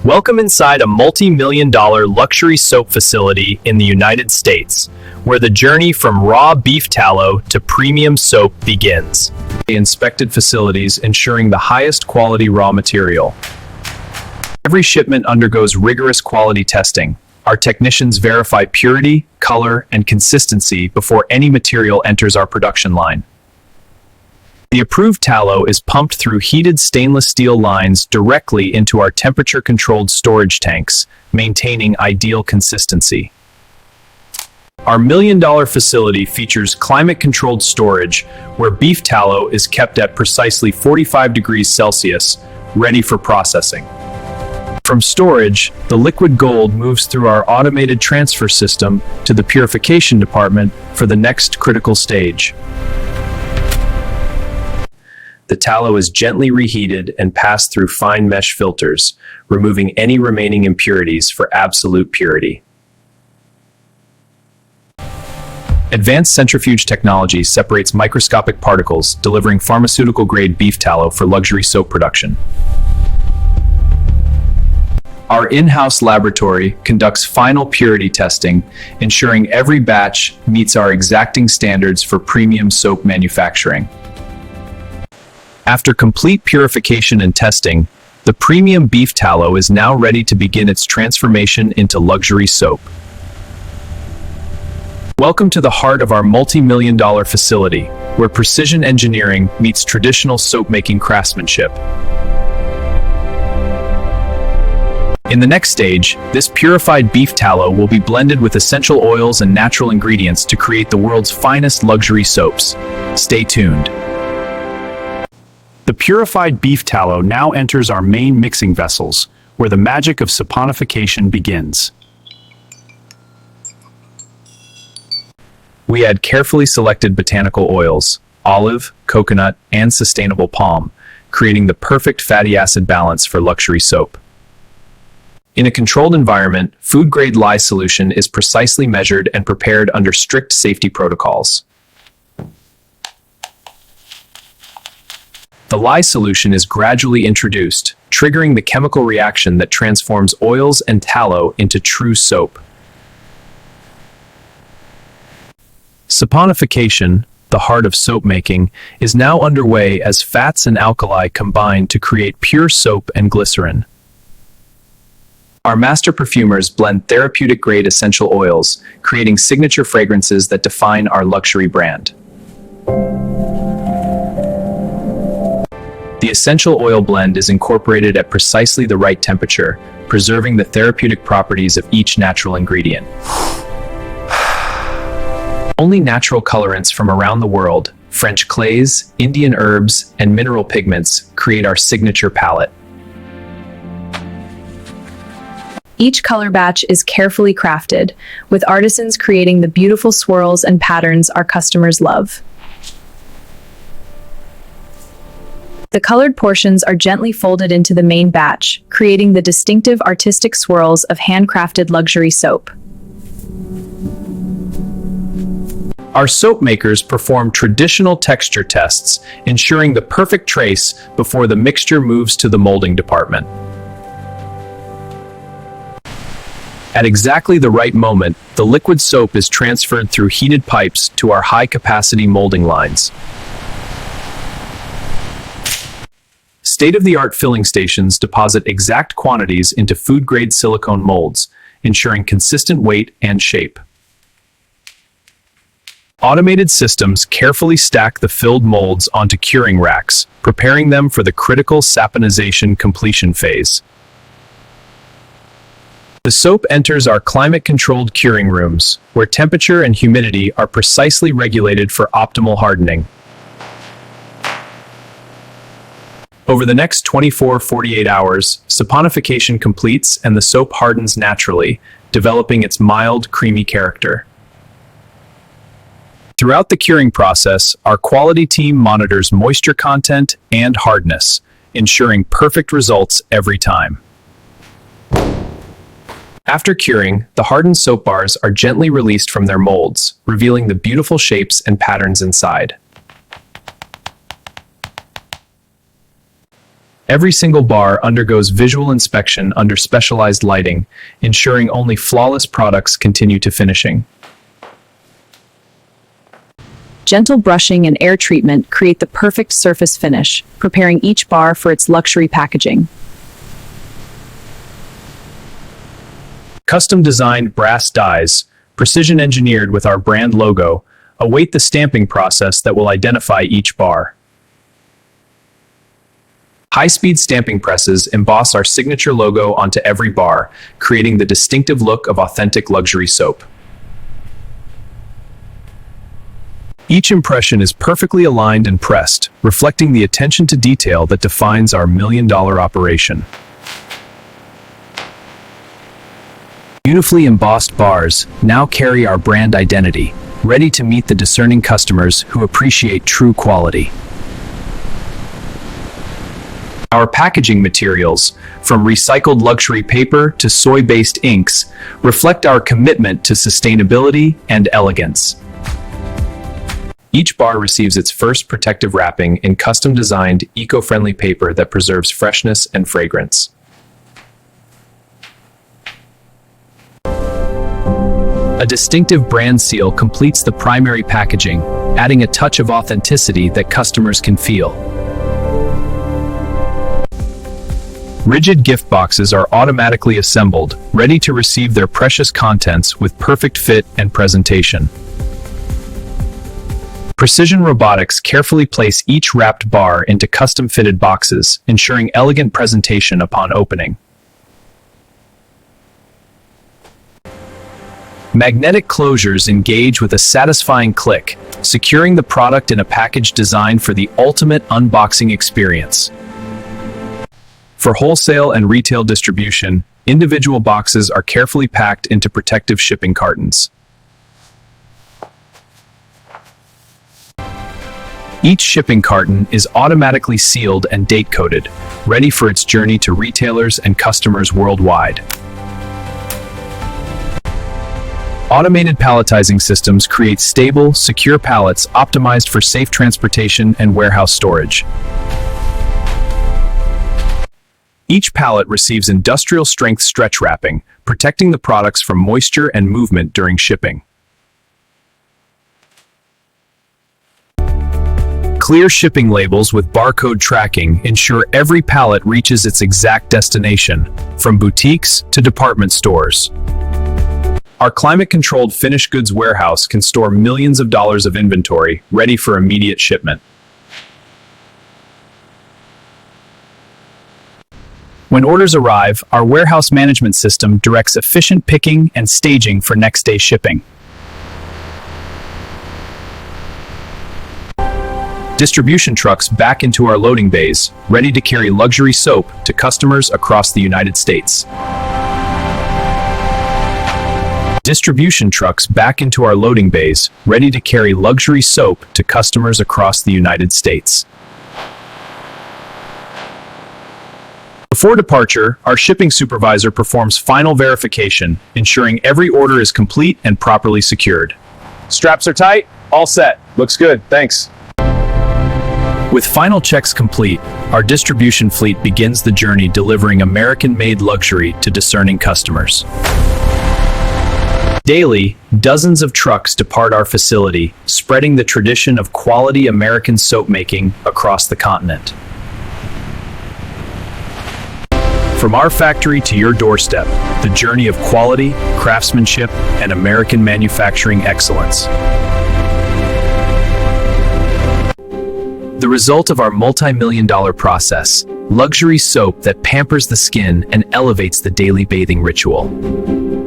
Welcome inside a multi-million-dollar luxury soap facility in the United States, where the journey from raw beef tallow to premium soap begins. Inspected facilities ensuring the highest quality raw material. Every shipment undergoes rigorous quality testing. Our technicians verify purity, color, and consistency before any material enters our production line. The approved tallow is pumped through heated stainless steel lines directly into our temperature-controlled storage tanks, maintaining ideal consistency. Our million-dollar facility features climate-controlled storage, where beef tallow is kept at precisely 45 degrees Celsius, ready for processing. From storage, the liquid gold moves through our automated transfer system to the purification department for the next critical stage. The tallow is gently reheated and passed through fine mesh filters, removing any remaining impurities for absolute purity. Advanced centrifuge technology separates microscopic particles, delivering pharmaceutical-grade beef tallow for luxury soap production. Our in-house laboratory conducts final purity testing, ensuring every batch meets our exacting standards for premium soap manufacturing. After complete purification and testing, the premium beef tallow is now ready to begin its transformation into luxury soap. Welcome to the heart of our multi-million-dollar facility, where precision engineering meets traditional soap-making craftsmanship. In the next stage, this purified beef tallow will be blended with essential oils and natural ingredients to create the world's finest luxury soaps. Stay tuned. The purified beef tallow now enters our main mixing vessels, where the magic of saponification begins. We add carefully selected botanical oils, olive, coconut, and sustainable palm, creating the perfect fatty acid balance for luxury soap. In a controlled environment, food-grade lye solution is precisely measured and prepared under strict safety protocols. The lye solution is gradually introduced, triggering the chemical reaction that transforms oils and tallow into true soap. Saponification, the heart of soap making, is now underway as fats and alkali combine to create pure soap and glycerin. Our master perfumers blend therapeutic-grade essential oils, creating signature fragrances that define our luxury brand. The essential oil blend is incorporated at precisely the right temperature, preserving the therapeutic properties of each natural ingredient. Only natural colorants from around the world, French clays, Indian herbs, and mineral pigments create our signature palette. Each color batch is carefully crafted, with artisans creating the beautiful swirls and patterns our customers love. The colored portions are gently folded into the main batch, creating the distinctive artistic swirls of handcrafted luxury soap. Our soap makers perform traditional texture tests, ensuring the perfect trace before the mixture moves to the molding department. At exactly the right moment, the liquid soap is transferred through heated pipes to our high-capacity molding lines. State-of-the-art filling stations deposit exact quantities into food-grade silicone molds, ensuring consistent weight and shape. Automated systems carefully stack the filled molds onto curing racks, preparing them for the critical saponization completion phase. The soap enters our climate-controlled curing rooms, where temperature and humidity are precisely regulated for optimal hardening. Over the next 24-48 hours, saponification completes and the soap hardens naturally, developing its mild, creamy character. Throughout the curing process, our quality team monitors moisture content and hardness, ensuring perfect results every time. After curing, the hardened soap bars are gently released from their molds, revealing the beautiful shapes and patterns inside. Every single bar undergoes visual inspection under specialized lighting, ensuring only flawless products continue to finishing. Gentle brushing and air treatment create the perfect surface finish, preparing each bar for its luxury packaging. Custom-designed brass dies, precision engineered with our brand logo, await the stamping process that will identify each bar. High-speed stamping presses emboss our signature logo onto every bar, creating the distinctive look of authentic luxury soap. Each impression is perfectly aligned and pressed, reflecting the attention to detail that defines our million-dollar operation. Beautifully embossed bars now carry our brand identity, ready to meet the discerning customers who appreciate true quality. Our packaging materials, from recycled luxury paper to soy-based inks, reflect our commitment to sustainability and elegance. Each bar receives its first protective wrapping in custom-designed, eco-friendly paper that preserves freshness and fragrance. A distinctive brand seal completes the primary packaging, adding a touch of authenticity that customers can feel. Rigid gift boxes are automatically assembled, ready to receive their precious contents with perfect fit and presentation. Precision robotics carefully place each wrapped bar into custom-fitted boxes, ensuring elegant presentation upon opening. Magnetic closures engage with a satisfying click, securing the product in a package designed for the ultimate unboxing experience. For wholesale and retail distribution, individual boxes are carefully packed into protective shipping cartons. Each shipping carton is automatically sealed and date-coded, ready for its journey to retailers and customers worldwide. Automated palletizing systems create stable, secure pallets optimized for safe transportation and warehouse storage. Each pallet receives industrial-strength stretch wrapping, protecting the products from moisture and movement during shipping. Clear shipping labels with barcode tracking ensure every pallet reaches its exact destination, from boutiques to department stores. Our climate-controlled finished goods warehouse can store millions of dollars of inventory, ready for immediate shipment. When orders arrive, our warehouse management system directs efficient picking and staging for next-day shipping. Distribution trucks back into our loading bays, ready to carry luxury soap to customers across the United States. Distribution trucks back into our loading bays, ready to carry luxury soap to customers across the United States. Before departure, our shipping supervisor performs final verification, ensuring every order is complete and properly secured. Straps are tight? All set. Looks good. Thanks. With final checks complete, our distribution fleet begins the journey delivering American-made luxury to discerning customers. Daily, dozens of trucks depart our facility, spreading the tradition of quality American soap making across the continent. From our factory to your doorstep, the journey of quality, craftsmanship, and American manufacturing excellence. The result of our multi-million-dollar process, luxury soap that pampers the skin and elevates the daily bathing ritual.